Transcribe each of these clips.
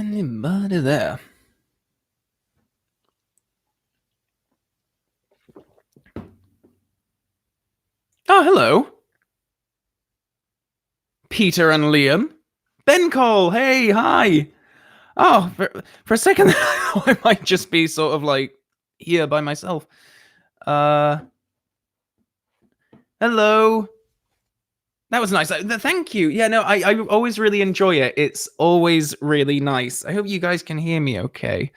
Anybody there? Oh, hello. Peter and Liam. Ben Cole, hey, hi. Oh, for a second, I thought I might just be sort of like here by myself. Uh, hello. That was nice. Thank you. Yeah, no, I always really enjoy it. It's always really nice. I hope you guys can hear me okay.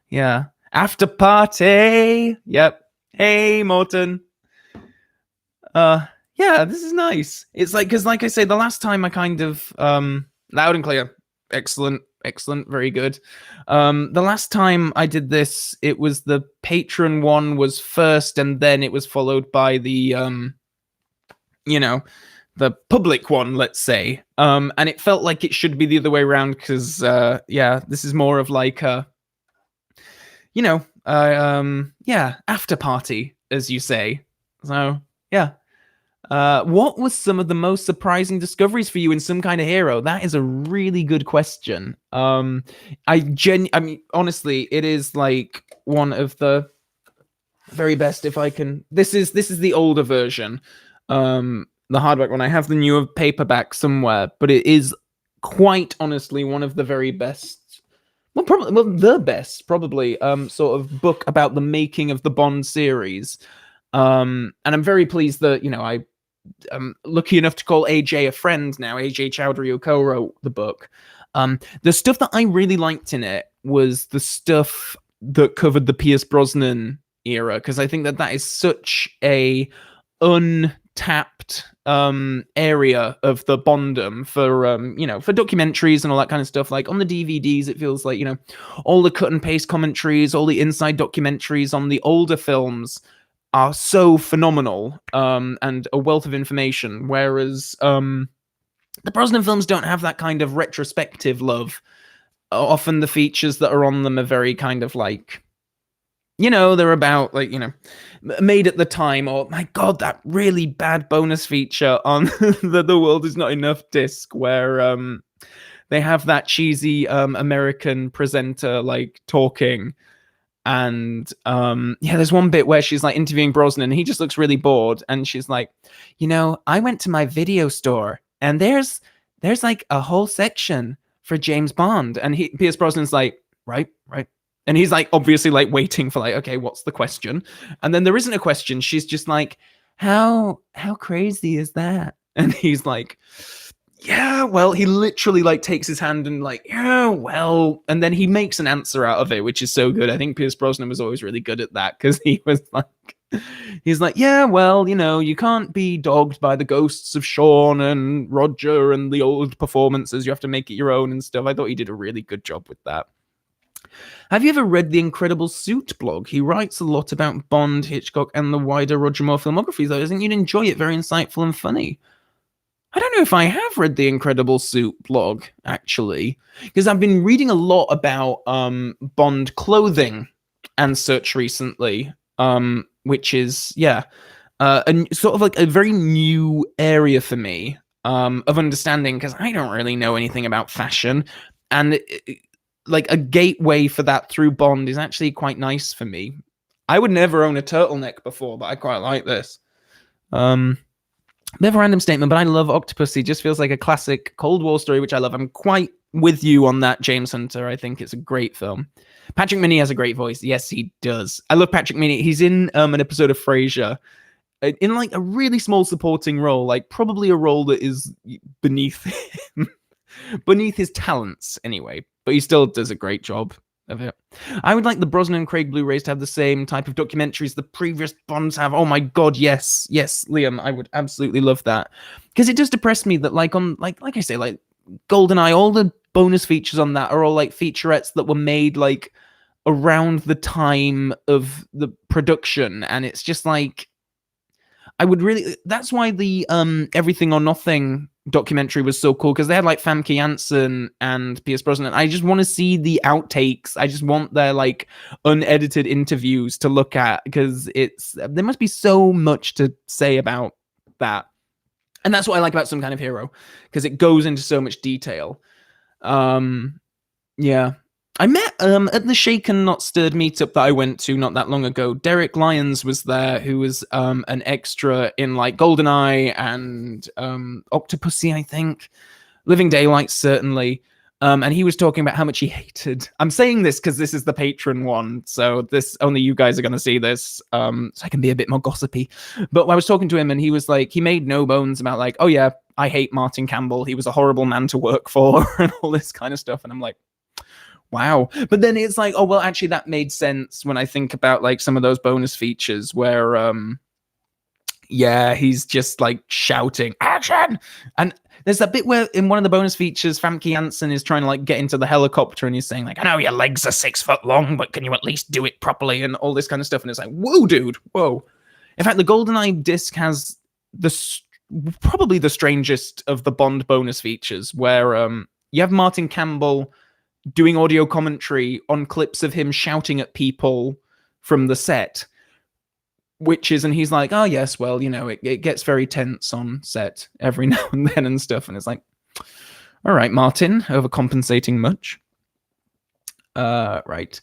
Yeah. After party. Yep. Hey, Morton. Uh, yeah, this is nice. It's like because, like I say, the last time I kind of loud and clear, excellent, very good. The last time I did this, it was the patron one was first, and then it was followed by the you know, the public one, let's say. And it felt like it should be the other way around because yeah, this is more of like a yeah, after party, as you say. So yeah. What was some of the most surprising discoveries for you in some kind of hero? That is a really good question. I mean, honestly, it is like one of the very best. If I can, this is the older version, the hardback one. I have the newer paperback somewhere, but it is quite honestly one of the very best. Well, the best, probably. Sort of book about the making of the Bond series. And I'm very pleased that I'm lucky enough to call AJ a friend now. AJ Chowdhury, who co-wrote the book. The stuff that I really liked in it was the stuff that covered the Pierce Brosnan era, because I think that is such a untapped area of the Bondom for documentaries and all that kind of stuff. Like on the DVDs, it feels like all the cut and paste commentaries, all the inside documentaries on the older films are so phenomenal and a wealth of information, whereas the Brosnan films don't have that kind of retrospective love. Often the features that are on them are very kind of like, they're about like, made at the time, or my God, that really bad bonus feature on the World Is Not Enough disc where they have that cheesy American presenter like talking. And yeah, there's one bit where she's like interviewing Brosnan and he just looks really bored, and she's like, I went to my video store and there's like a whole section for James Bond, and Pierce Brosnan's like, right, and he's like obviously like waiting for like, okay, what's the question? And then there isn't a question. She's just like, how crazy is that? And he's like, yeah, well, he literally like takes his hand and like, yeah, well, and then he makes an answer out of it, which is so good. I think Pierce Brosnan was always really good at that, because he's like, yeah, well, you can't be dogged by the ghosts of Sean and Roger and the old performances. You have to make it your own and stuff. I thought he did a really good job with that. Have you ever read the Incredible Suit blog? He writes a lot about Bond, Hitchcock, and the wider Roger Moore filmography, though. I think you'd enjoy it. Very insightful and funny. I don't know if I have read the Incredible Suit blog, actually, because I've been reading a lot about Bond clothing and such recently, which is, yeah, and sort of like a very new area for me of understanding, because I don't really know anything about fashion, and like a gateway for that through Bond is actually quite nice for me. I would never own a turtleneck before, but I quite like this. Bit of a random statement, but I love Octopus. He just feels like a classic Cold War story, which I love. I'm quite with you on that, James Hunter. I think it's a great film. Patrick Minnie has a great voice. Yes, he does. I love Patrick Minnie. He's in an episode of Frasier in like a really small supporting role, like probably a role that is beneath him, beneath his talents anyway, but he still does a great job of it. I would like the Brosnan and Craig Blu-rays to have the same type of documentaries the previous Bonds have. Oh my God, yes, Liam, I would absolutely love that, because it does depress me that like on like I say, like GoldenEye, all the bonus features on that are all like featurettes that were made like around the time of the production, and it's just like I would really. That's why the Everything or Nothing documentary was so cool, because they had like Famke Janssen and Pierce Brosnan. I just want to see the outtakes. I just want their like unedited interviews to look at, because there must be so much to say about that. And that's what I like about Some Kind of Hero, because it goes into so much detail. Yeah. I met at the Shaken Not Stirred meetup that I went to not that long ago. Derek Lyons was there, who was an extra in like Goldeneye and Octopussy, I think. Living Daylight, certainly. And he was talking about how much he hated. I'm saying this because this is the patron one, so this only you guys are going to see this, so I can be a bit more gossipy. But I was talking to him, and he was like, he made no bones about like, oh yeah, I hate Martin Campbell. He was a horrible man to work for, and all this kind of stuff. And I'm like, wow. But then it's like, oh well, actually that made sense when I think about like some of those bonus features where yeah, he's just like shouting action. And there's that bit where in one of the bonus features, Famke Janssen is trying to like get into the helicopter and he's saying like, I know your legs are 6 foot long, but can you at least do it properly? And all this kind of stuff. And it's like, whoa, dude, whoa. In fact, the GoldenEye disc has probably the strangest of the Bond bonus features where you have Martin Campbell doing audio commentary on clips of him shouting at people from the set. And he's like, oh yes, well, you know, it gets very tense on set every now and then and stuff. And it's like, all right, Martin, overcompensating much. Right.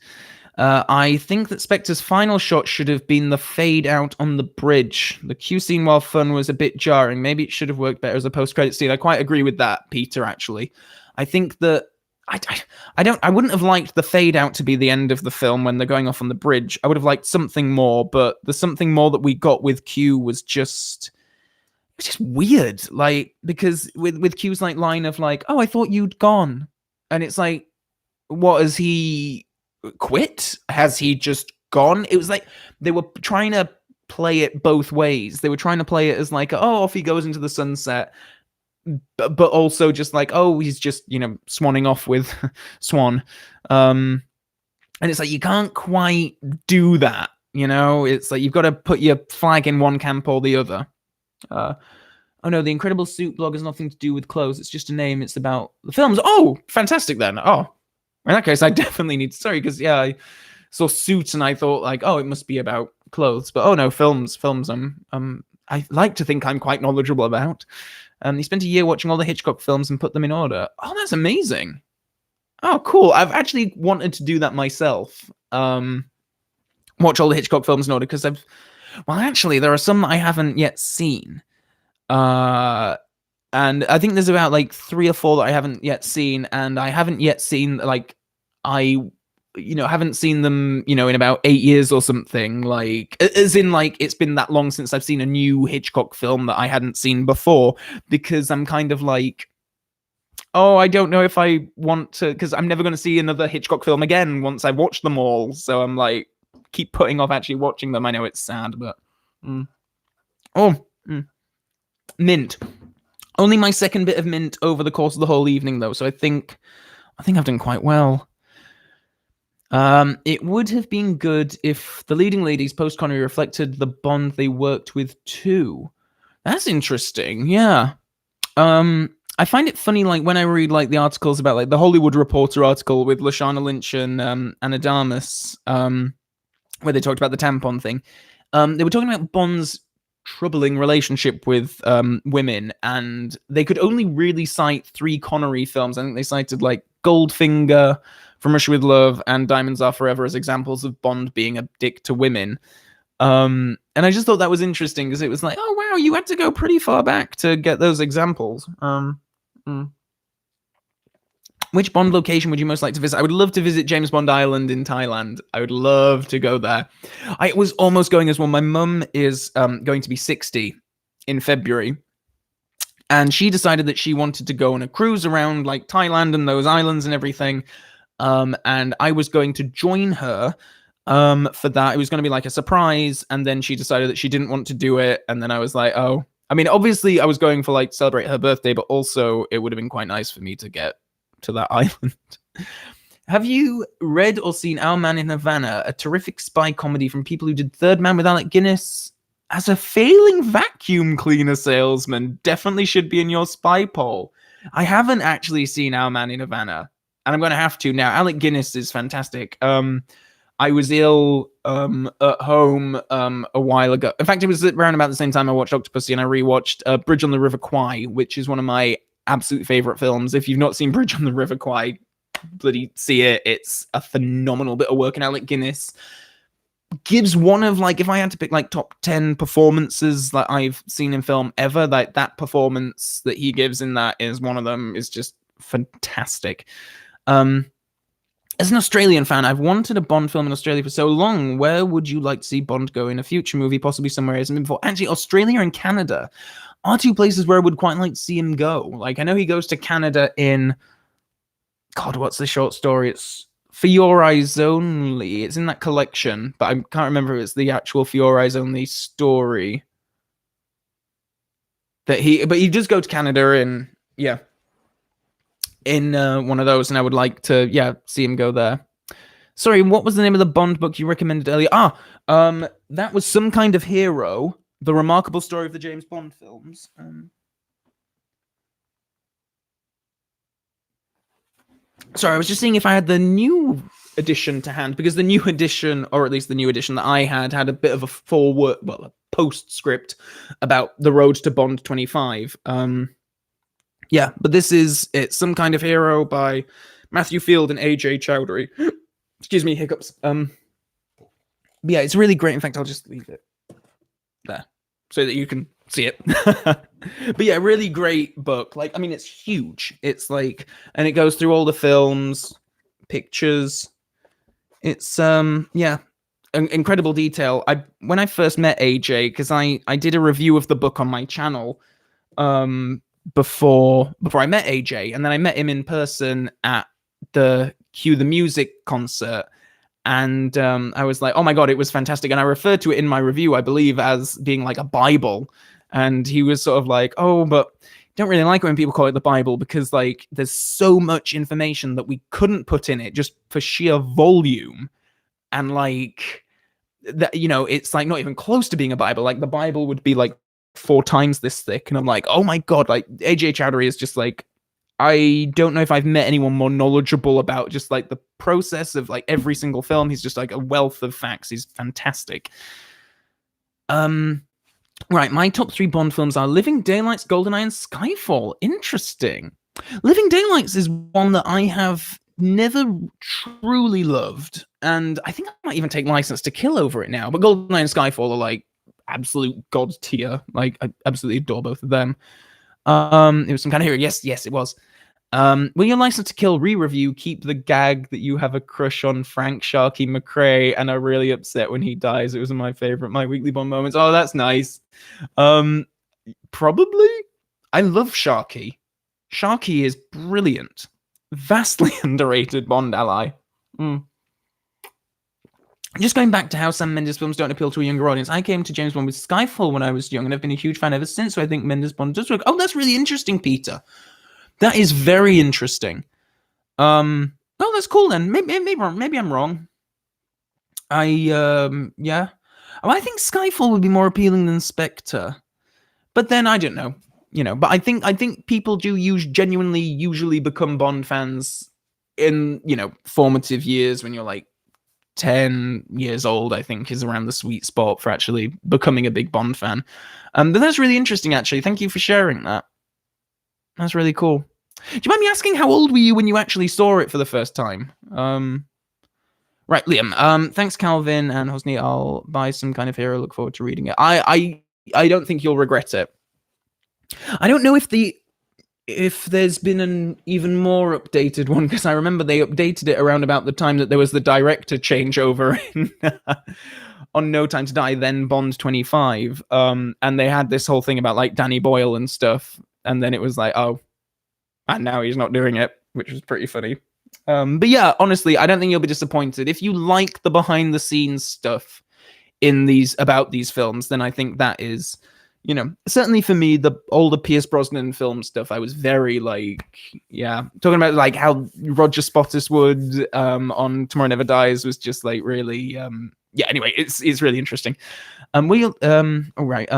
I think that Spectre's final shot should have been the fade out on the bridge. The Q scene, while fun, was a bit jarring. Maybe it should have worked better as a post-credit scene. I quite agree with that, Peter, actually. I think that I wouldn't have liked the fade out to be the end of the film when they're going off on the bridge. I would have liked something more, but the something more that we got with Q was just weird. Like, because with Q's like line of like, oh, I thought you'd gone. And it's like, what, has he quit? Has he just gone? It was like they were trying to play it both ways. They were trying to play it as like, oh, off he goes into the sunset. But also just like, oh, he's just, you know, swanning off with Swan. And it's like, you can't quite do that, you know? It's like, you've got to put your flag in one camp or the other. Oh no, the Incredible Suit blog has nothing to do with clothes. It's just a name. It's about the films. Oh, fantastic then. Oh, in that case, I definitely need to, sorry, because yeah, I saw Suits and I thought like, oh, it must be about clothes. But oh no, films, I like to think I'm quite knowledgeable about. He spent a year watching all the Hitchcock films and put them in order. Oh, that's amazing. Oh, cool. I've actually wanted to do that myself. Watch all the Hitchcock films in order because actually, there are some that I haven't yet seen. And I think there's about like 3 or 4 that I haven't yet seen. And I haven't yet seen, like, haven't seen them, in about 8 years or something, like, as in, like, it's been that long since I've seen a new Hitchcock film that I hadn't seen before, because I'm kind of like, oh, I don't know if I want to, because I'm never going to see another Hitchcock film again once I've watched them all, so I'm like, keep putting off actually watching them. I know it's sad, but... Mint. Only my second bit of mint over the course of the whole evening, though, so I think I've done quite well. It would have been good if the leading ladies post-Connery reflected the Bond they worked with too. That's interesting, yeah. I find it funny, like, when I read, like, the articles about, like, the Hollywood Reporter article with Lashana Lynch and Anna Darmus, where they talked about the tampon thing. They were talking about Bond's troubling relationship with women, and they could only really cite 3 Connery films. I think they cited, like, Goldfinger, From Russia with Love, and Diamonds Are Forever as examples of Bond being a dick to women. And I just thought that was interesting, because it was like, oh wow, you had to go pretty far back to get those examples. Which Bond location would you most like to visit? I would love to visit James Bond Island in Thailand. I would love to go there. I was almost going as well. My mum is going to be 60 in February. And she decided that she wanted to go on a cruise around like Thailand and those islands and everything. And I was going to join her for that. It was going to be like a surprise. And then she decided that she didn't want to do it. And then I was like, oh, I mean, obviously I was going for like celebrate her birthday, but also it would have been quite nice for me to get to that island. Have you read or seen Our Man in Havana, a terrific spy comedy from people who did Third Man with Alec Guinness? As a failing vacuum cleaner salesman, definitely should be in your spy poll. I haven't actually seen Our Man in Havana, and I'm going to have to now. Alec Guinness is fantastic. I was ill at home a while ago. In fact, it was around about the same time I watched Octopussy, and I rewatched Bridge on the River Kwai, which is one of my absolute favorite films. If you've not seen Bridge on the River Kwai, bloody see it. It's a phenomenal bit of work, and Alec Guinness gives one of, like, if I had to pick like top 10 performances that I've seen in film ever, like that performance that he gives in that is one of them. Is just fantastic. As an Australian fan, I've wanted a Bond film in Australia for so long. Where would you like to see Bond go in a future movie, possibly somewhere he hasn't been before? Actually, Australia and Canada are two places where I would quite like to see him go. Like, I know he goes to Canada in, God, what's the short story? It's For Your Eyes Only. It's in that collection, but I can't remember if it's the actual For Your Eyes Only story. But he does go to Canada in, yeah, in one of those, and I would like to, see him go there. Sorry, what was the name of the Bond book you recommended earlier? That was Some Kind of Hero, The Remarkable Story of the James Bond Films. Sorry, I was just seeing if I had the new edition to hand, because the new edition, or at least the new edition that I had a bit of a forward, well, a postscript about the road to Bond 25. Yeah, but it's Some Kind of Hero by Matthew Field and AJ Chowdhury. Excuse me, hiccups. Yeah, it's really great. In fact, I'll just leave it there so that you can see it. But yeah, really great book. Like, I mean, it's huge. It's like, and it goes through all the films, pictures. It's incredible detail. When I first met AJ, because I did a review of the book on my channel, before I met AJ, and then I met him in person at the Cue the Music concert, and I was like, oh my god, it was fantastic. And I referred to it in my review, I believe, as being like a Bible, and he was sort of like, oh, but don't really like it when people call it the Bible, because like there's so much information that we couldn't put in it just for sheer volume, and like that, it's like not even close to being a Bible. Like the Bible would be like 4 times this thick, and I'm like, oh my god, like AJ Chowdhury is just like, I don't know if I've met anyone more knowledgeable about just like the process of like every single film. He's just like a wealth of facts. He's fantastic. Right, my top 3 Bond films are Living Daylights, GoldenEye, and Skyfall. Interesting. Living Daylights is one that I have never truly loved, and I think I might even take License to Kill over it now. But GoldenEye and Skyfall are like absolute god tier. Like, I absolutely adore both of them. It was Some Kind of Hero. Yes, it was. Will your License to Kill re-review keep the gag that you have a crush on Frank Sharky McRae and are really upset when he dies? It was my favorite, my weekly Bond moments. Oh, that's nice. Probably. I love Sharky. Sharky is brilliant. Vastly underrated Bond ally. Just going back to how Sam Mendes films don't appeal to a younger audience, I came to James Bond with Skyfall when I was young, and I've been a huge fan ever since, so I think Mendes Bond does work. Oh, that's really interesting, Peter. That is very interesting. Oh, that's cool then. Maybe I'm wrong. Yeah. Oh, I think Skyfall would be more appealing than Spectre. But then, I don't know. But I think people do genuinely usually become Bond fans in, formative years when you're like 10 years old, I think, is around the sweet spot for actually becoming a big Bond fan. But that's really interesting, actually. Thank you for sharing that. That's really cool. Do you mind me asking, how old were you when you actually saw it for the first time? Right, Liam. Thanks, Calvin and Hosni. I'll buy Some Kind of Hero. Look forward to reading it. I don't think you'll regret it. I don't know if there's been an even more updated one, because I remember they updated it around about the time that there was the director changeover in, on No Time to Die, then Bond 25. And they had this whole thing about like Danny Boyle and stuff, and then it was like, oh, and now he's not doing it, which was pretty funny. But yeah, honestly, I don't think you'll be disappointed. If you like the behind the scenes stuff about these films, then I think that is, certainly for me, the older Pierce Brosnan film stuff, I was very like, talking about like how Roger Spottiswoode on Tomorrow Never Dies was just like really, anyway, it's really interesting. All right.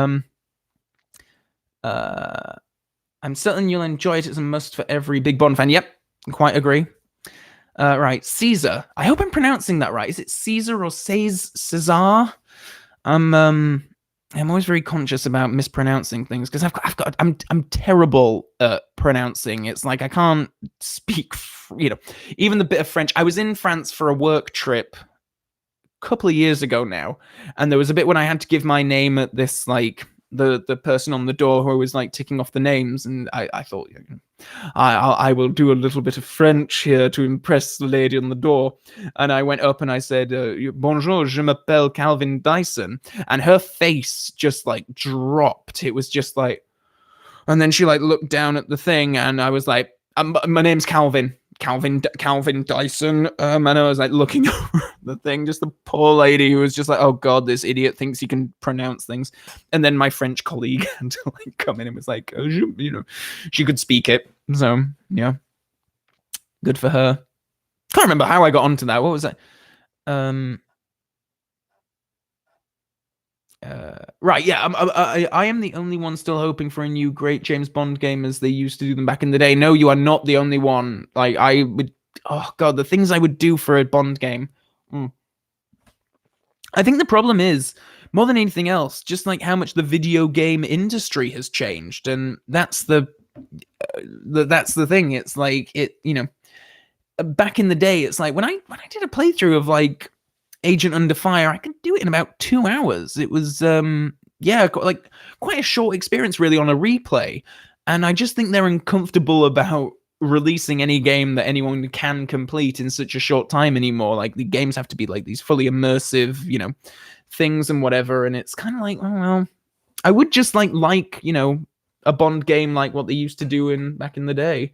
I'm certain you'll enjoy it. It's a must for every big Bond fan. Yep, quite agree. Right, Caesar. I hope I'm pronouncing that right. Is it Caesar or Cesar? I'm always very conscious about mispronouncing things because I'm terrible at pronouncing. It's like I can't speak, even the bit of French. I was in France for a work trip a couple of years ago now, and there was a bit when I had to give my name at this the person on the door who was like ticking off the names, and I thought, I will do a little bit of French here to impress the lady on the door. And I went up and I said, bonjour, je m'appelle Calvin Dyson. And her face just like dropped. It was just like, and then she like looked down at the thing and I was like, my name's Calvin Dyson. And I was like looking over the thing, just the poor lady who was just like, oh God, this idiot thinks he can pronounce things. And then my French colleague had to like come in and was like, oh, she could speak it. So yeah, good for her. Can't remember how I got onto that. What was that? Right, yeah. I am the only one still hoping for a new great James Bond game as they used to do them back in the day. No, you are not the only one. Like I would, oh God, the things I would do for a Bond game. I think the problem is more than anything else, just like how much the video game industry has changed, and that's the thing. It's like back in the day, it's like when I did a playthrough of like Agent Under Fire, I could do it in about 2 hours. It was like quite a short experience really on a replay, and I just think they're uncomfortable about releasing any game that anyone can complete in such a short time anymore. Like the games have to be like these fully immersive, things and whatever, and it's kind of like, oh well, I would just like a Bond game like what they used to do back in the day.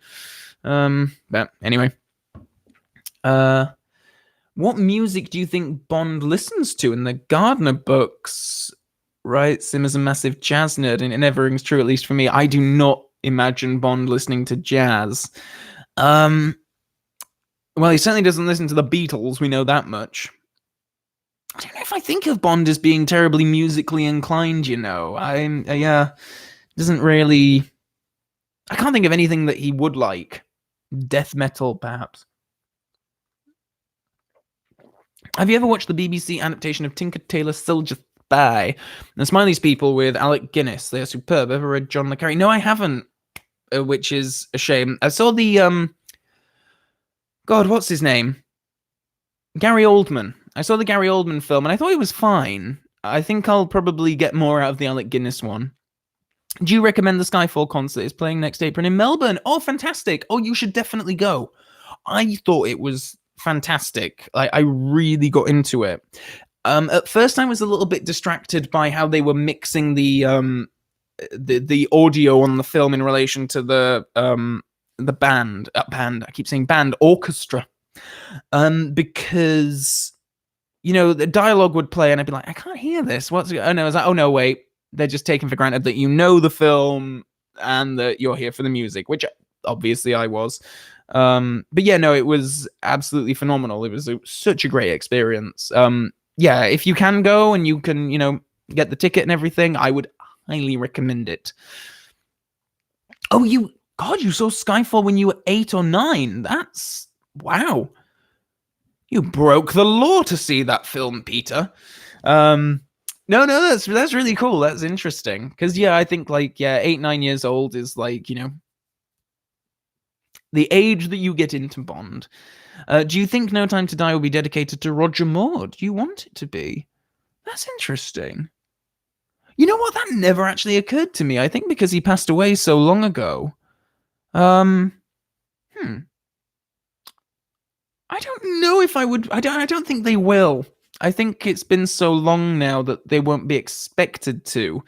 But anyway, what music do you think Bond listens to in the Gardner books? Right, Sim is a massive jazz nerd, and it never rings true, at least for me. I do not imagine Bond listening to jazz. Well, he certainly doesn't listen to the Beatles, we know that much. I don't know if I think of Bond as being terribly musically inclined, doesn't really... I can't think of anything that he would like. Death metal, perhaps. Have you ever watched the BBC adaptation of Tinker Tailor Soldier Spy? And Smiley's People with Alec Guinness. They are superb. Ever read John le Carré? No, I haven't, which is a shame. I saw the God, what's his name? Gary Oldman. I saw the Gary Oldman film and I thought it was fine. I think I'll probably get more out of the Alec Guinness one. Do you recommend the Skyfall concert? It's playing next April in Melbourne. Oh, fantastic. Oh, you should definitely go. I thought it was fantastic. I really got into it. At first, I was a little bit distracted by how they were mixing the audio on the film in relation to the band. I keep saying band orchestra, because the dialogue would play and I'd be like, I can't hear this. What's oh no? I was like, oh no, wait. They're just taking for granted that the film and that you're here for the music, which obviously I was. But yeah, no, it was absolutely phenomenal. It was such a great experience. Yeah, if you can go and you can, get the ticket and everything, I would highly recommend it. Oh, you saw Skyfall when you were 8 or 9. That's wow. You broke the law to see that film, Peter. No, that's really cool. That's interesting. Because I think 8, 9 years old is the age that you get into Bond. Do you think No Time to Die will be dedicated to Roger Moore? Do you want it to be? That's interesting. You know what? That never actually occurred to me. I think because he passed away so long ago. I don't know if I would. I don't think they will. I think it's been so long now that they won't be expected to.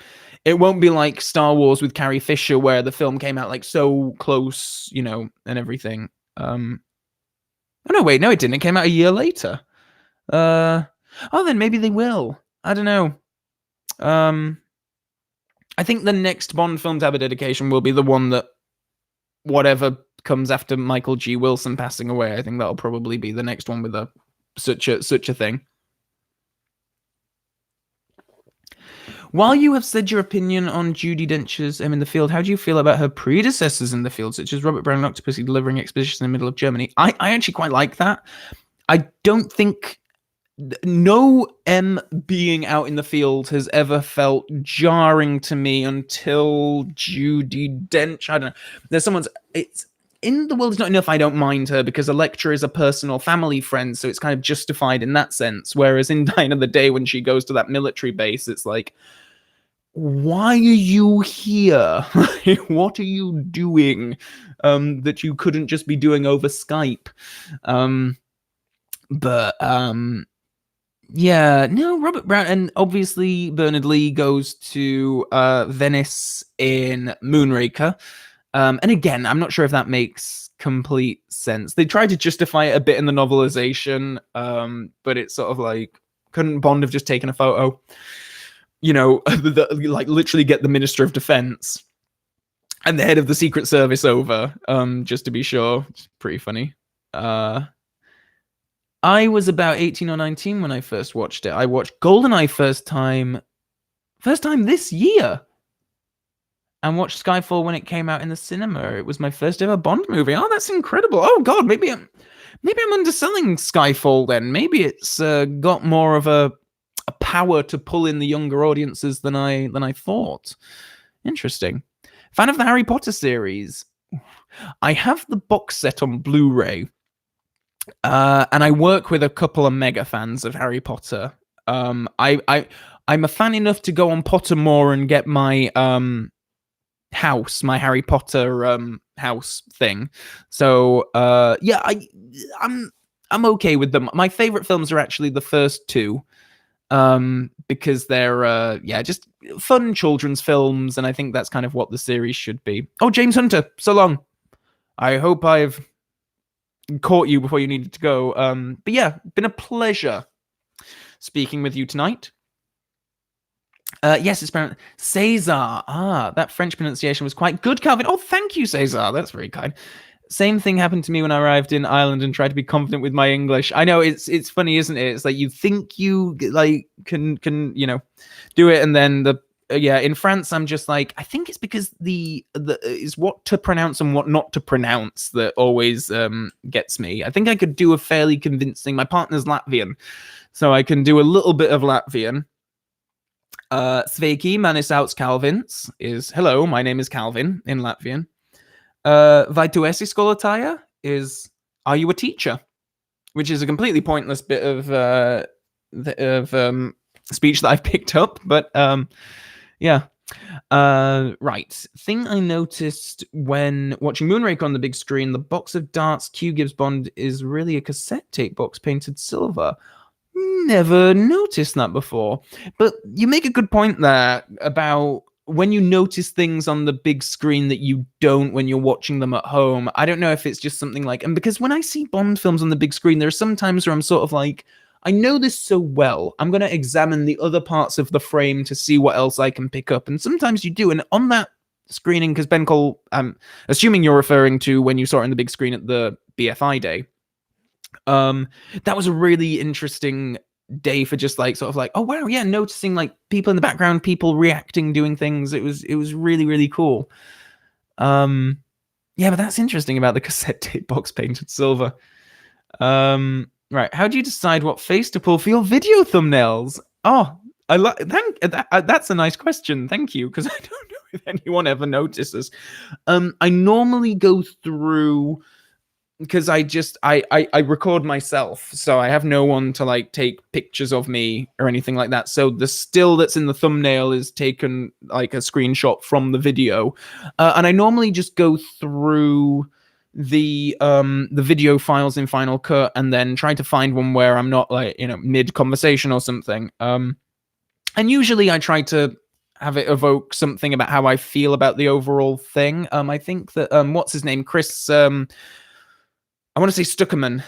It won't be like Star Wars with Carrie Fisher, where the film came out so close, and everything. Oh no, wait, no, it didn't. It came out a year later. Then maybe they will. I don't know. I think the next Bond film to have a dedication will be the one that whatever comes after Michael G. Wilson passing away. I think that'll probably be the next one with such a thing. While you have said your opinion on Judi Dench's in the Field, how do you feel about her predecessors in the field, such as Robert Brown and Octopussy delivering exposition in the middle of Germany? I actually quite like that. I don't think no M being out in the field has ever felt jarring to me until Judi Dench. I don't know. There's someone's. It's in the world is not enough. I don't mind her because Electra is a personal family friend, so it's kind of justified in that sense. Whereas in Die Another Day, when she goes to that military base, it's like, why are you here? What are you doing that you couldn't just be doing over Skype? But yeah, no, Robert Brown, and obviously Bernard Lee goes to Venice in Moonraker. And again, I'm not sure if that makes complete sense. They tried to justify it a bit in the novelization, but it's sort of like, couldn't Bond have just taken a photo? You know, like literally get the Minister of Defense and the head of the Secret Service over, just to be sure. It's pretty funny. I was about 18 or 19 when I first watched it. I watched GoldenEye first time this year, and watched Skyfall when it came out in the cinema. It was my first ever Bond movie. Oh, that's incredible. Oh God, maybe I'm underselling Skyfall then. Maybe it's got more of a power to pull in the younger audiences than I thought. Interesting. Fan of the Harry Potter series. I have the box set on Blu-ray. And I work with a couple of mega fans of Harry Potter. I'm a fan enough to go on Pottermore and get my house, my Harry Potter house thing. So yeah, I'm okay with them. My favorite films are actually the first two, because they're just fun children's films, and I think that's kind of what the series should be. Oh, James Hunter, so long. I hope I've caught you before you needed to go. But yeah, been a pleasure speaking with you tonight. Yes, it's Cesar. That French pronunciation was quite good, Calvin. Oh, thank you, Cesar. That's very kind. Same thing happened to me when I arrived in Ireland and tried to be confident with my English. I know it's funny, isn't it? It's like you think you like can do it, and then in France I'm just like, I think it's because the is what to pronounce and what not to pronounce that always gets me. I think I could do a fairly convincing. My partner's Latvian, so I can do a little bit of Latvian. Sveiki, manis sauc Calvins is hello, my name is Calvin in Latvian. Vai tu esi skolotāja is are you a teacher? Which is a completely pointless bit of speech that I've picked up, but yeah. Right. Thing I noticed when watching Moonraker on the big screen, the box of darts Q gives Bond is really a cassette tape box painted silver. Never noticed that before. But you make a good point there about when you notice things on the big screen that you don't when you're watching them at home. I don't know if it's just something like, and because when I see Bond films on the big screen, there are some times where I'm sort of like, I know this so well, I'm going to examine the other parts of the frame to see what else I can pick up. And sometimes you do. And on that screening, because Ben Cole, I'm assuming you're referring to when you saw it on the big screen at the BFI day. That was a really interesting day for just like sort of like, oh wow, yeah, noticing like people in the background, people reacting, doing things. It was really, really cool. Yeah, but that's interesting about the cassette tape box painted silver. Right, how do you decide what face to pull for your video thumbnails? Oh, that's a nice question. Thank you, because I don't know if anyone ever notices. I normally go through, because I record myself, so I have no one to like take pictures of me or anything like that. So the still that's in the thumbnail is taken like a screenshot from the video, and I normally just go through the video files in Final Cut and then try to find one where I'm not like mid conversation or something. And usually I try to have it evoke something about how I feel about the overall thing. I think that what's his name, Chris. I want to say Stuckerman.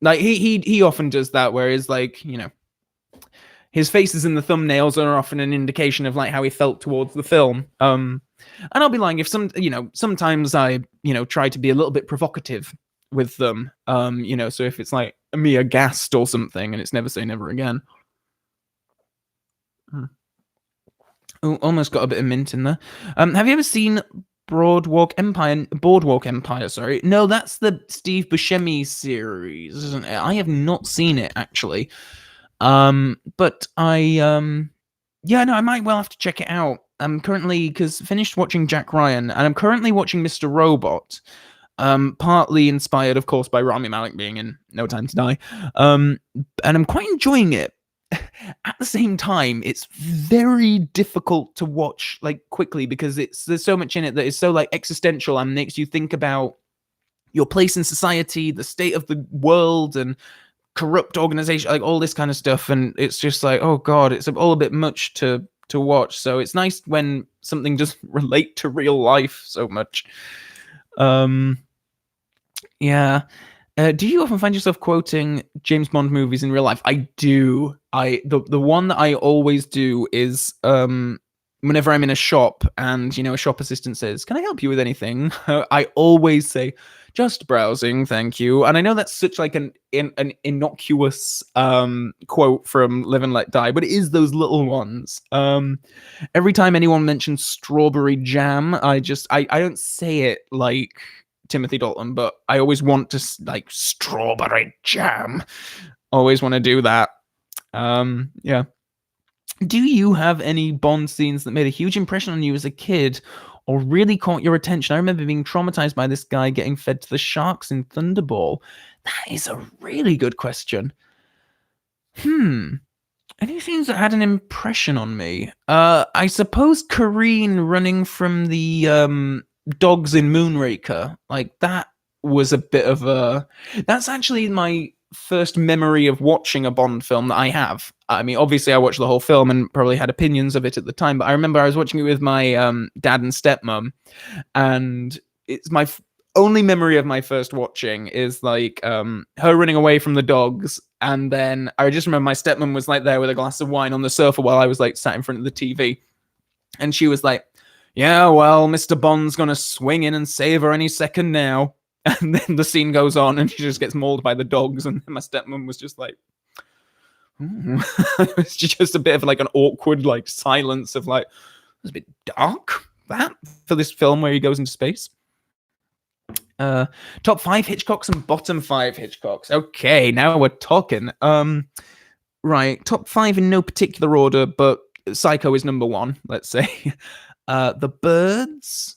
Like he often does that, where he's like, his faces in the thumbnails are often an indication of like how he felt towards the film. And I'll be lying if sometimes I, try to be a little bit provocative with them. So if it's like me aghast or something, and it's never say never again. Oh, almost got a bit of mint in there. Have you ever seen Boardwalk Empire, sorry. No, that's the Steve Buscemi series, isn't it? I have not seen it actually. But yeah, no, I might well have to check it out. I'm currently because finished watching Jack Ryan, and I'm currently watching Mr. Robot. Partly inspired, of course, by Rami Malek being in No Time to Die. And I'm quite enjoying it. At the same time, it's very difficult to watch like quickly because there's so much in it that is so like existential and makes you think about your place in society, the state of the world, and corrupt organization, like all this kind of stuff. And it's just like, oh god, it's all a bit much to watch. So it's nice when something doesn't relate to real life so much. Yeah. Do you often find yourself quoting James Bond movies in real life? I do. The one that I always do is whenever I'm in a shop and a shop assistant says, "Can I help you with anything?" I always say, "Just browsing, thank you." And I know that's such like an innocuous quote from Live and Let Die, but it is those little ones. Every time anyone mentions strawberry jam, I don't say it like Timothy Dalton, but I always want to like strawberry jam. Always want to do that. Yeah. Do you have any Bond scenes that made a huge impression on you as a kid or really caught your attention? I remember being traumatized by this guy getting fed to the sharks in Thunderball. That is a really good question. Any scenes that had an impression on me? I suppose Kareen running from the dogs in Moonraker. Like that was a bit of a. That's actually my first memory of watching a Bond film that I have. I mean, obviously, I watched the whole film and probably had opinions of it at the time, but I remember I was watching it with my dad and stepmom, and it's my only memory of my first watching is like her running away from the dogs, and then I just remember my stepmom was like there with a glass of wine on the sofa while I was like sat in front of the TV, and she was like, "Yeah, well, Mr. Bond's gonna swing in and save her any second now." And then the scene goes on, and she just gets mauled by the dogs, and my stepmom was just like, it's just a bit of like an awkward like silence of like, it's a bit dark that for this film where he goes into space. Top 5 Hitchcocks and bottom 5 Hitchcocks. Okay, now we're talking. Right, top 5 in no particular order, but Psycho is number 1, let's say. The Birds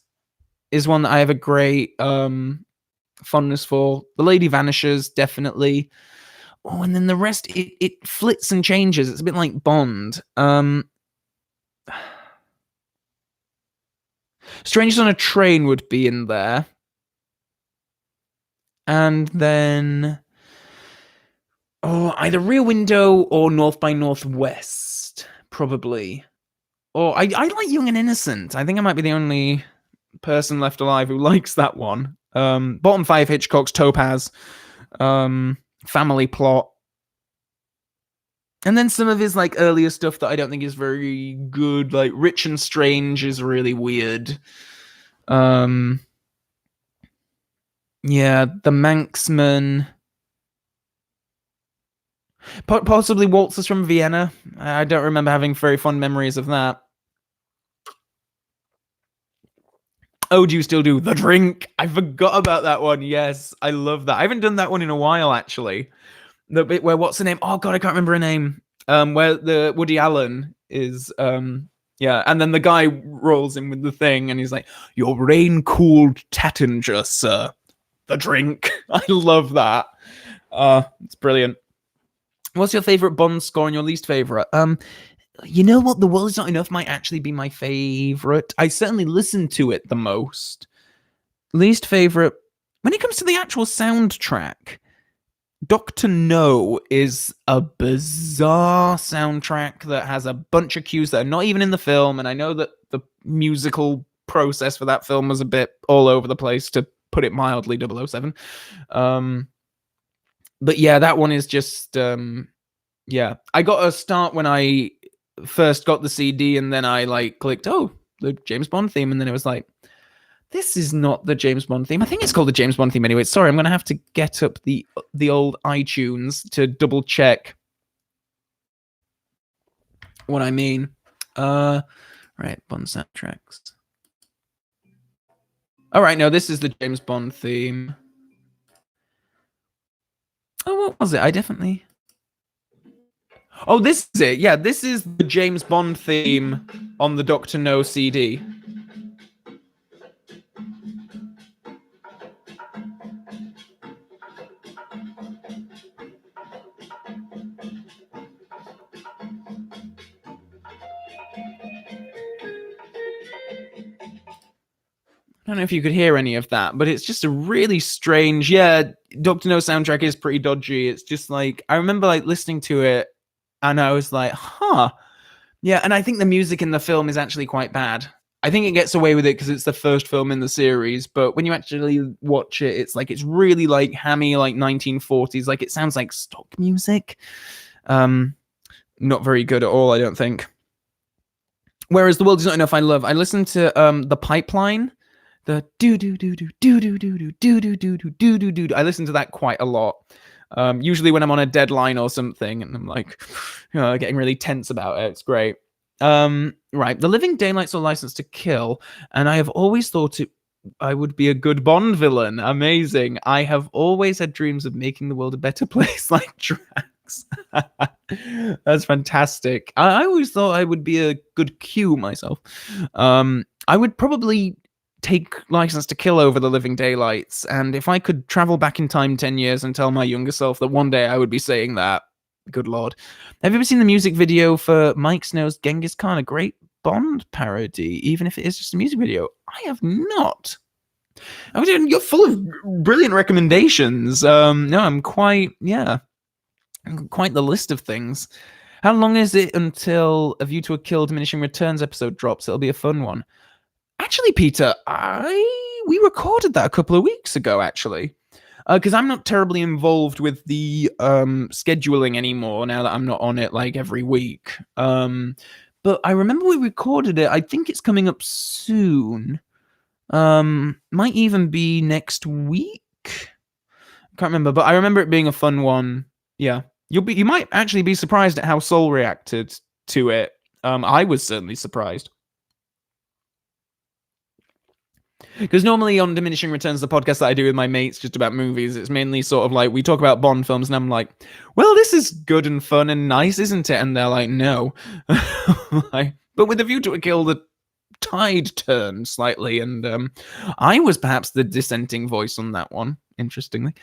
is one that I have a great fondness for. The Lady Vanishes, definitely. Oh, and then the rest, it flits and changes. It's a bit like Bond. Strangers on a Train would be in there. And then either Rear Window or North by Northwest, probably. Or I like Young and Innocent. I think I might be the only person left alive who likes that one. Bottom 5 Hitchcock's Topaz, Family Plot, and then some of his like earlier stuff that I don't think is very good, like Rich and Strange is really weird. Yeah, The Manxman. Possibly Waltzes from Vienna. I don't remember having very fond memories of that. Oh, do you still do The Drink? I forgot about that one. Yes, I love that. I haven't done that one in a while, actually. The bit where what's the name? Oh god, I can't remember her name. Where the Woody Allen is. Yeah, and then the guy rolls in with the thing, and he's like, "Your rain-cooled Tattinger, sir." The Drink. I love that. It's brilliant. What's your favorite Bond score and your least favorite? You know what? The World Is Not Enough might actually be my favorite. I certainly listen to it the most. Least favorite, when it comes to the actual soundtrack, Dr. No is a bizarre soundtrack that has a bunch of cues that are not even in the film, and I know that the musical process for that film was a bit all over the place, to put it mildly, 007. But yeah, that one is just yeah. I got a start when I first got the CD, and then I like clicked, oh, the James Bond theme, and then it was like, this is not the James Bond theme. I think it's called the James Bond theme anyway. Sorry, I'm gonna have to get up the old iTunes to double check what I mean. Right, Bond soundtracks. All right, no, this is the James Bond theme. Oh, what was it? I definitely. Oh, this is it. Yeah, this is the James Bond theme on the Doctor No CD. I don't know if you could hear any of that, but it's just a really strange. Yeah, Doctor No soundtrack is pretty dodgy. It's just like I remember like listening to it, and I was like, huh. Yeah, and I think the music in the film is actually quite bad. I think it gets away with it because it's the first film in the series, but when you actually watch it, it's really like hammy, like 1940s. Like it sounds like stock music. Not very good at all, I don't think. Whereas The World Is Not Enough, I listen to The Pipeline, the do do do do do do do do do do do do do do. I listen to that quite a lot. Usually when I'm on a deadline or something, and I'm like, getting really tense about it. It's great. Right, The Living Daylights or License to Kill, and I have always thought I would be a good Bond villain. Amazing. I have always had dreams of making the world a better place, like Drax. That's fantastic. I always thought I would be a good Q myself. I would probably take License to Kill over The Living Daylights, and if I could travel back in time 10 years and tell my younger self that one day I would be saying that, good lord. Have you ever seen the music video for Mike Snow's Genghis Khan, a great Bond parody, even if it is just a music video? I have not. You're full of brilliant recommendations. No, I'm quite the list of things. How long is it until A View to a Kill Diminishing Returns episode drops? It'll be a fun one. Actually, Peter, we recorded that a couple of weeks ago, actually. Because I'm not terribly involved with the scheduling anymore now that I'm not on it like every week. But I remember we recorded it. I think it's coming up soon. Might even be next week. Can't remember, but I remember it being a fun one. Yeah, you might actually be surprised at how Soul reacted to it. I was certainly surprised. Because normally on Diminishing Returns, the podcast that I do with my mates just about movies, it's mainly sort of like we talk about Bond films, and I'm like, well, this is good and fun and nice, isn't it? And they're like, no. But with A View to a Kill, the tide turned slightly, and I was perhaps the dissenting voice on that one, interestingly.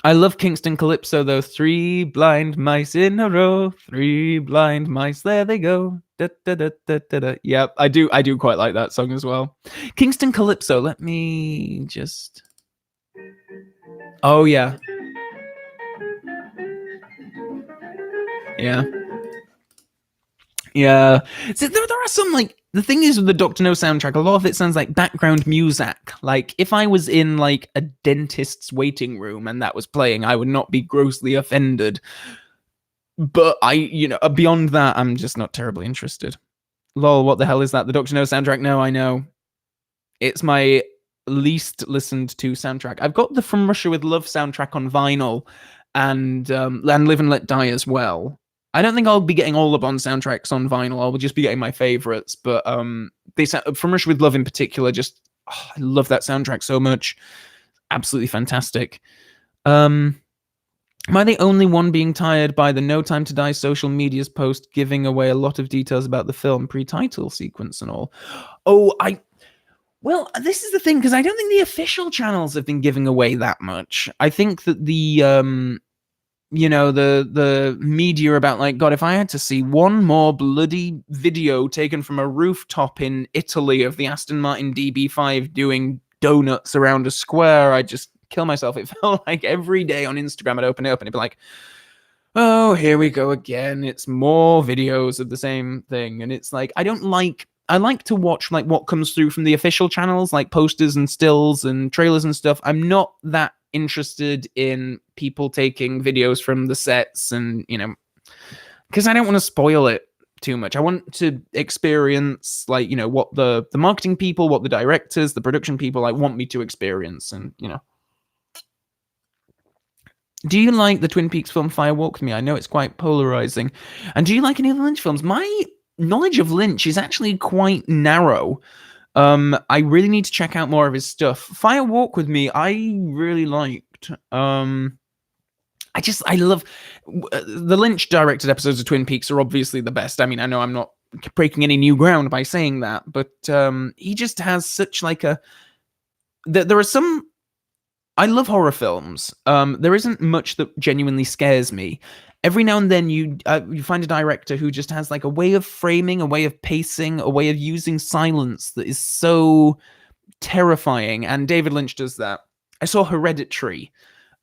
I love Kingston Calypso, though. 3 blind mice in a row, 3 blind mice, there they go. Da, da, da, da, da, da. Yep, I do quite like that song as well. Kingston Calypso, let me just... Oh, yeah. Yeah. Yeah. So there are some, like, the thing is with the Doctor No soundtrack, a lot of it sounds like background music. Like, if I was in, like, a dentist's waiting room and that was playing, I would not be grossly offended. But beyond that, I'm just not terribly interested. Lol, what the hell is that? The Doctor No soundtrack? No, I know. It's my least listened to soundtrack. I've got the From Russia with Love soundtrack on vinyl, and Live and Let Die as well. I don't think I'll be getting all the Bond soundtracks on vinyl. I'll just be getting my favorites. But From Russia with Love in particular, I love that soundtrack so much. Absolutely fantastic. Am I the only one being tired by the No Time to Die social media's post giving away a lot of details about the film, pre-title sequence and all? Well, this is the thing, because I don't think the official channels have been giving away that much. I think that the media about, like, God, if I had to see one more bloody video taken from a rooftop in Italy of the Aston Martin DB5 doing donuts around a square, I'd just kill myself. It felt like every day on Instagram I'd open it up and it'd be like, oh, here we go again. It's more videos of the same thing. And it's like, I like to watch like what comes through from the official channels, like posters and stills and trailers and stuff. I'm not that interested in people taking videos from the sets and, because I don't want to spoil it too much. I want to experience, like, what the marketing people, what the directors, the production people, like, want me to experience. And, do you like the Twin Peaks film Fire Walk With Me? I know it's quite polarizing. And do you like any of the Lynch films? My knowledge of Lynch is actually quite narrow. I really need to check out more of his stuff. Fire Walk with Me, I really liked. I love the Lynch directed episodes of Twin Peaks are obviously the best. I mean, I know I'm not breaking any new ground by saying that, but he just has such like a. There are some. I love horror films. There isn't much that genuinely scares me. Every now and then you find a director who just has like a way of framing, a way of pacing, a way of using silence that is so terrifying. And David Lynch does that. I saw Hereditary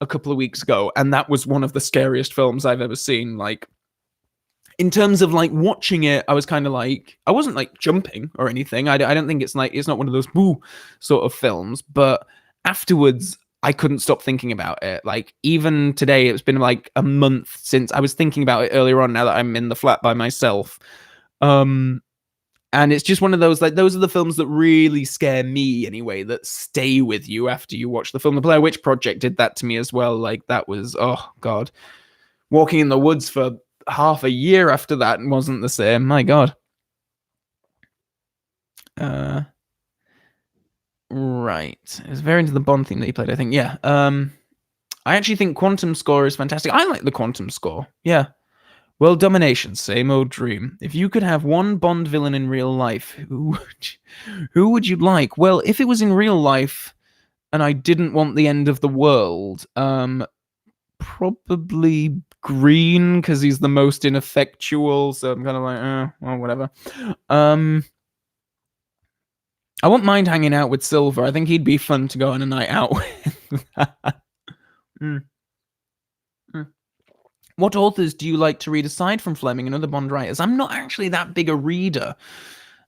a couple of weeks ago, and that was one of the scariest films I've ever seen. Like, in terms of like watching it, I was kind of like, I wasn't like jumping or anything. I don't think it's like, it's not one of those boo sort of films, but afterwards I couldn't stop thinking about it. Like, even today, it's been like a month since I was thinking about it earlier on, now that I'm in the flat by myself. And it's just one of those, like, those are the films that really scare me anyway, that stay with you after you watch the film. The Blair Witch Project did that to me as well. Like, that was, oh God. Walking in the woods for half a year after that wasn't the same. My God. Right. It was very into the Bond theme that he played, I think. Yeah. I actually think Quantum Score is fantastic. I like the Quantum Score. Yeah. World domination, same old dream. If you could have one Bond villain in real life, who would you like? Well, if it was in real life and I didn't want the end of the world, probably Green, because he's the most ineffectual, so I'm kind of like, well, whatever. I wouldn't mind hanging out with Silver. I think he'd be fun to go on a night out with. What authors do you like to read aside from Fleming and other Bond writers? I'm not actually that big a reader.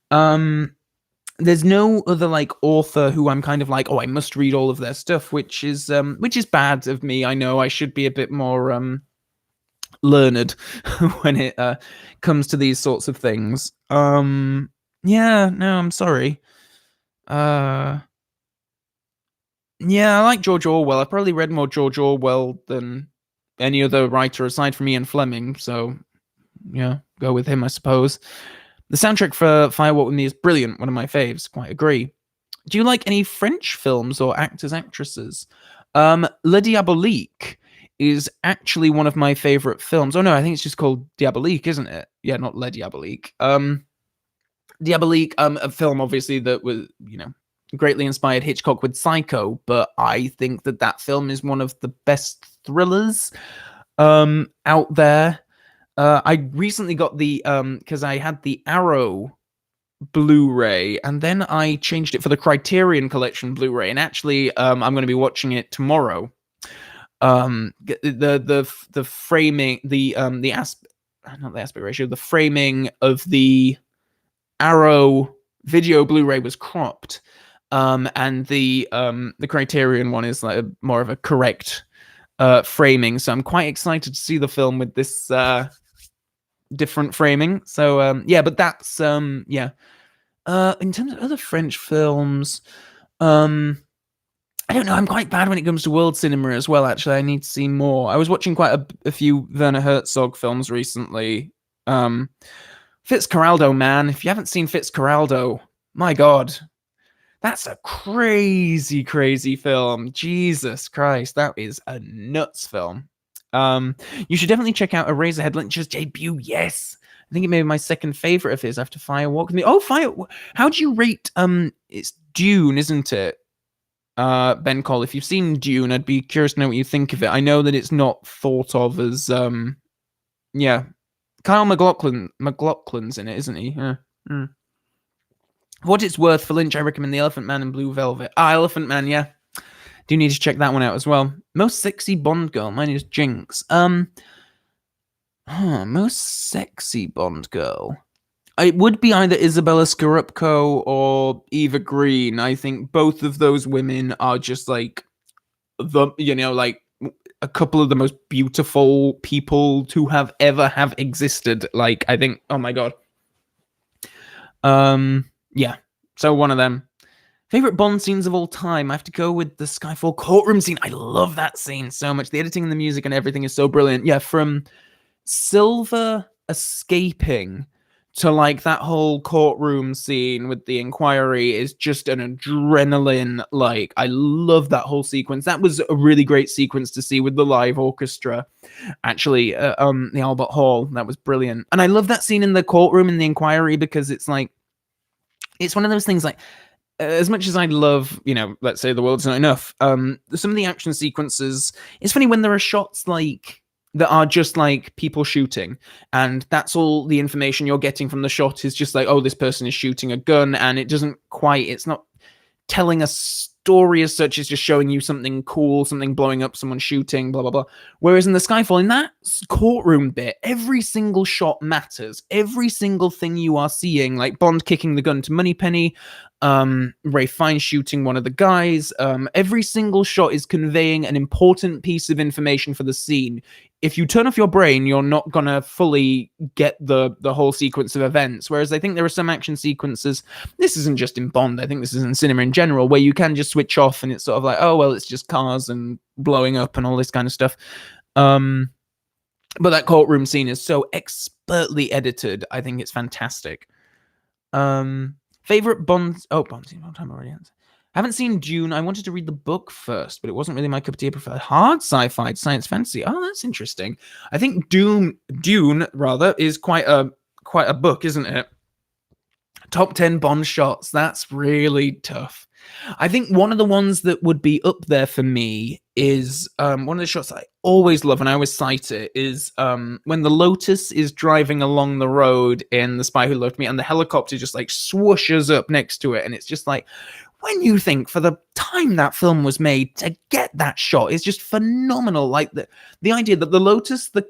There's no other like author who I'm kind of like, oh, I must read all of their stuff, which is bad of me. I know I should be a bit more learned when it comes to these sorts of things. Yeah, no, I'm sorry. Yeah, I like George Orwell. I've probably read more George Orwell than any other writer aside from Ian Fleming, so yeah, go with him, I suppose. The soundtrack for Fire Walk with Me is brilliant, one of my faves, quite agree. Do you like any French films or actors, actresses? Le Diabolique is actually one of my favorite films. Oh no, I think it's just called Diabolique, isn't it? Yeah, not Le Diabolique. Diabolique, a film obviously that was, greatly inspired Hitchcock with Psycho, but I think that film is one of the best thrillers out there. I recently got the because I had the Arrow Blu-ray, and then I changed it for the Criterion Collection Blu-ray, and actually I'm going to be watching it tomorrow. The framing, not the aspect ratio, the framing of the Arrow video Blu-ray was cropped, and the Criterion one is like more of a correct framing. So I'm quite excited to see the film with this different framing. So yeah, but that's yeah. In terms of other French films, I don't know. I'm quite bad when it comes to world cinema as well. Actually, I need to see more. I was watching quite a few Werner Herzog films recently. Fitzcarraldo, man. If you haven't seen Fitzcarraldo, my God, that's a crazy, crazy film. Jesus Christ, that is a nuts film. You should definitely check out Eraserhead Lynch's debut. Yes, I think it may be my second favorite of his after Fire Walk with Me. Oh, how do you rate? It's Dune, isn't it? Ben Cole, if you've seen Dune, I'd be curious to know what you think of it. I know that it's not thought of as yeah. Kyle MacLachlan's in it, isn't he? Yeah. What it's worth for Lynch, I recommend The Elephant Man and Blue Velvet. Elephant Man, yeah. Do need to check that one out as well. Most sexy Bond girl. Mine is Jinx. Most sexy Bond girl. It would be either Isabella Scorupco or Eva Green. I think both of those women are just like like a couple of the most beautiful people to have existed. Like, I think, oh my God. Yeah. So one of them. Favorite Bond scenes of all time? I have to go with the Skyfall courtroom scene. I love that scene so much. The editing and the music and everything is so brilliant. Yeah, from Silver escaping to like that whole courtroom scene with the inquiry is just an adrenaline. Like, I love that whole sequence. That was a really great sequence to see with the live orchestra, actually, the Albert Hall. That was brilliant. And I love that scene in the courtroom in the inquiry, because it's like, it's one of those things, like, as much as I love, let's say The World's Not Enough, some of the action sequences, it's funny when there are shots like that are just like people shooting, and that's all the information you're getting from the shot is just like, oh, this person is shooting a gun, and it's not telling a story as such. It's just showing you something cool, something blowing up, someone shooting, blah blah blah. Whereas in the Skyfall, in that courtroom bit, every single shot matters. Every single thing you are seeing, like Bond kicking the gun to Moneypenny, Ray Fiennes shooting one of the guys, every single shot is conveying an important piece of information for the scene. If you turn off your brain, you're not gonna fully get the whole sequence of events. Whereas I think there are some action sequences, this isn't just in Bond, I think this is in cinema in general, where you can just switch off and it's sort of like, oh, well, it's just cars and blowing up and all this kind of stuff. But that courtroom scene is so expertly edited. I think it's fantastic. Favorite Bond? Oh, Bond scene. What time already? I haven't seen Dune. I wanted to read the book first, but it wasn't really my cup of tea. I prefer hard sci-fi, science fantasy. Oh, that's interesting. I think Dune is quite a book, isn't it? Top 10 Bond shots. That's really tough. I think one of the ones that would be up there for me is one of the shots I always love, and I always cite it, is when the Lotus is driving along the road in The Spy Who Loved Me, and the helicopter just like swooshes up next to it, and it's just like, when you think for the time that film was made, to get that shot is just phenomenal. Like the idea that the Lotus, the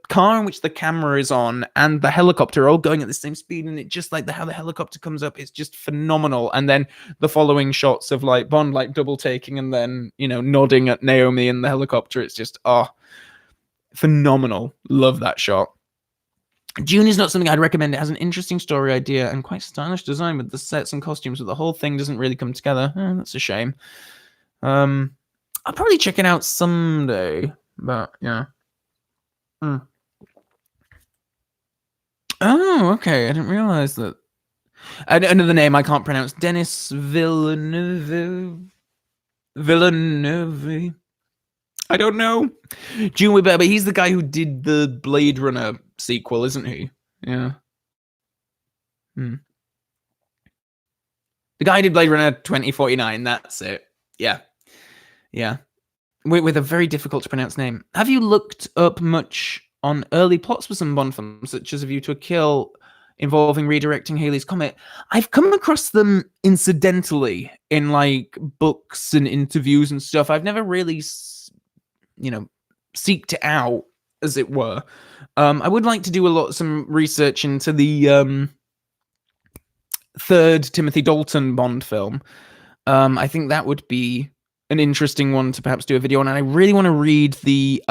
car in which the camera is on, and the helicopter are all going at the same speed, and it just like how the helicopter comes up is just phenomenal. And then the following shots of like Bond like double taking and then nodding at Naomi in the helicopter, it's just phenomenal. Love that shot. Dune is not something I'd recommend. It has an interesting story idea and quite stylish design with the sets and costumes, but the whole thing doesn't really come together. That's a shame. I'll probably check it out someday, but yeah. Oh, okay. I didn't realize that. Another name I can't pronounce. Denis Villeneuve. I don't know. June Weber, but he's the guy who did the Blade Runner sequel, isn't he? Yeah. The guy who did Blade Runner 2049. That's it. Yeah. With a very difficult to pronounce name. Have you looked up much on early plots for some Bond films, such as A View to a Kill, involving redirecting Halley's Comet? I've come across them incidentally in like books and interviews and stuff. I've never really, seeked it out, as it were. I would like to do some research into the third Timothy Dalton Bond film. I think that would be an interesting one to perhaps do a video on. And I really want to read the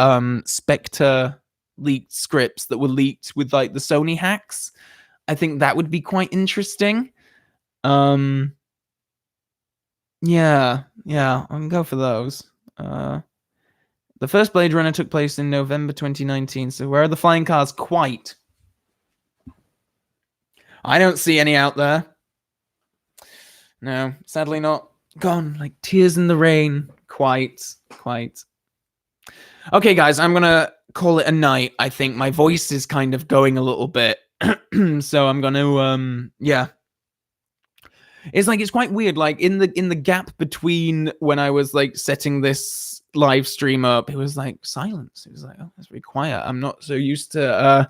Spectre leaked scripts that were leaked with like the Sony hacks. I think that would be quite interesting. Yeah, I can go for those. The first Blade Runner took place in November 2019. So where are the flying cars? Quite. I don't see any out there. No, sadly not. Gone like tears in the rain. Quite. Okay, guys, I'm gonna call it a night. I think my voice is kind of going a little bit. So I'm gonna it's quite weird, like in the gap between when I was like setting this live stream up, it was like silence. It was like, oh, that's very quiet. I'm not so used to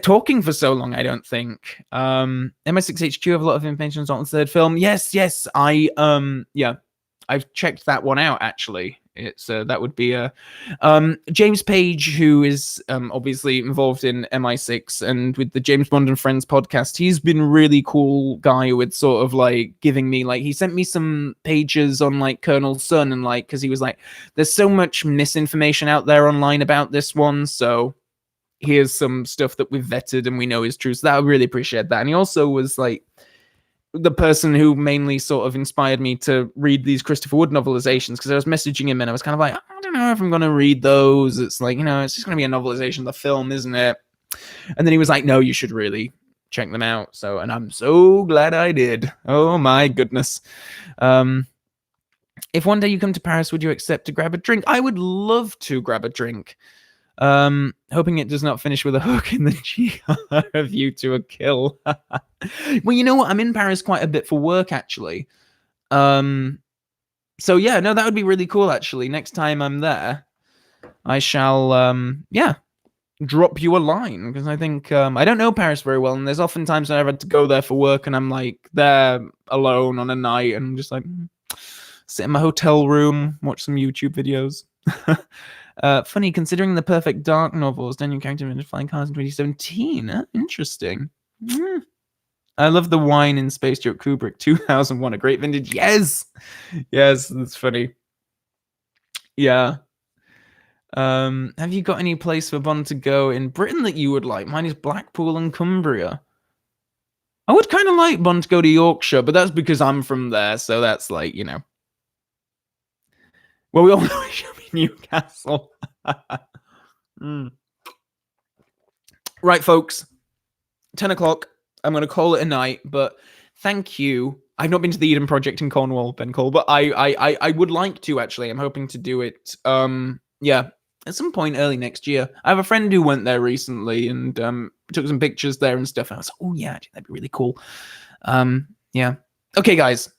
talking for so long, I don't think. MI6HQ have a lot of information on Dalton's third film. Yes, I've checked that one out, actually. It's that would be James Page, who is obviously involved in MI6 and with the James Bond and Friends podcast. He's been a really cool guy with sort of like giving me like, he sent me some pages on like Colonel Sun, and like, because he was like, there's so much misinformation out there online about this one, so here's some stuff that we've vetted and we know is true. So that I really appreciate that. And he also was like the person who mainly sort of inspired me to read these Christopher Wood novelizations, because I was messaging him and I was kind of like, I don't know if I'm going to read those. It's like, it's just going to be a novelization of the film, isn't it? And then he was like, no, you should really check them out. So, and I'm so glad I did. Oh my goodness. If one day you come to Paris, would you accept to grab a drink? I would love to grab a drink. Hoping it does not finish with a hook in the cheek of you to a kill. Well, you know what? I'm in Paris quite a bit for work, actually. So yeah, no, that would be really cool, actually. Next time I'm there, I shall, drop you a line, because I think, I don't know Paris very well, and there's often times when I've had to go there for work, and I'm, like, there alone on a night, and I'm just, like, sit in my hotel room, watch some YouTube videos. Funny, considering the Perfect Dark novels, Daniel character invented flying cars in 2017. Interesting. I love the wine in Space Joke Kubrick 2001, a great vintage. Yes, that's funny. Yeah. Have you got any place for Bond to go in Britain that you would like? Mine is Blackpool and Cumbria. I would kind of like Bond to go to Yorkshire, but that's because I'm from there, so that's like, you know. Well, we all know it should be Newcastle. Right, folks. 10 o'clock. I'm going to call it a night, but thank you. I've not been to the Eden Project in Cornwall, Ben Cole, but I would like to, actually. I'm hoping to do it, at some point early next year. I have a friend who went there recently and took some pictures there and stuff. And I was like, oh, yeah, that'd be really cool. Yeah. Okay, guys.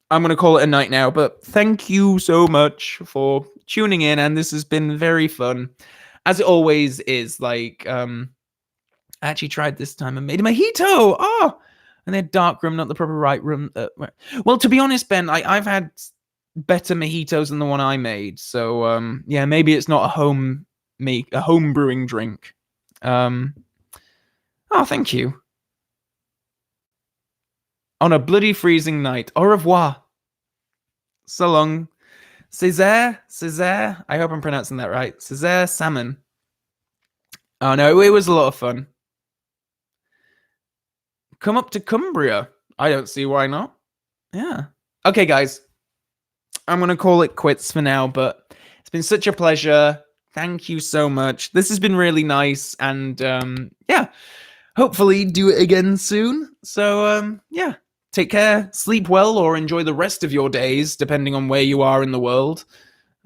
I'm going to call it a night now, but thank you so much for tuning in, and this has been very fun. As it always is, like, I actually tried this time and made a mojito. Oh, and they're dark rum, not the proper right rum. Well, to be honest, Ben, I've had better mojitos than the one I made. So, yeah, maybe it's not a home brewing drink. Oh, thank you. On a bloody freezing night. Au revoir. So long. Césaire. I hope I'm pronouncing that right. Césaire Salmon. Oh, no, it was a lot of fun. Come up to Cumbria. I don't see why not. Yeah. Okay, guys. I'm going to call it quits for now, but it's been such a pleasure. Thank you so much. This has been really nice, and yeah, hopefully do it again soon. So, yeah, take care, sleep well, or enjoy the rest of your days, depending on where you are in the world.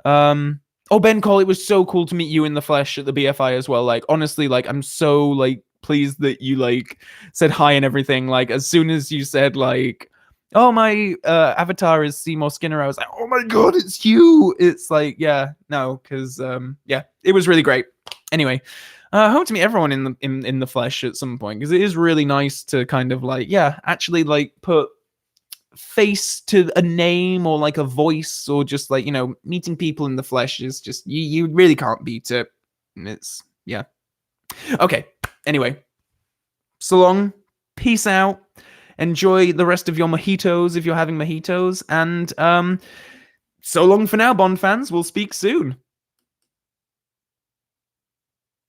Oh, Ben Cole, it was so cool to meet you in the flesh at the BFI as well. Like, honestly, like, I'm so, like, pleased that you, like, said hi and everything. Like, as soon as you said, like, oh, my avatar is Seymour Skinner, I was like, oh my god, it's you. It's like, yeah, no, because, yeah, it was really great. Anyway, I hope to meet everyone in the flesh at some point, because it is really nice to kind of, like, yeah, actually, like, put face to a name or like a voice, or just like, you know, meeting people in the flesh is just, you really can't beat it. It's, yeah. Okay, anyway, so long, peace out, enjoy the rest of your mojitos if you're having mojitos, and so long for now, Bond fans. We'll speak soon.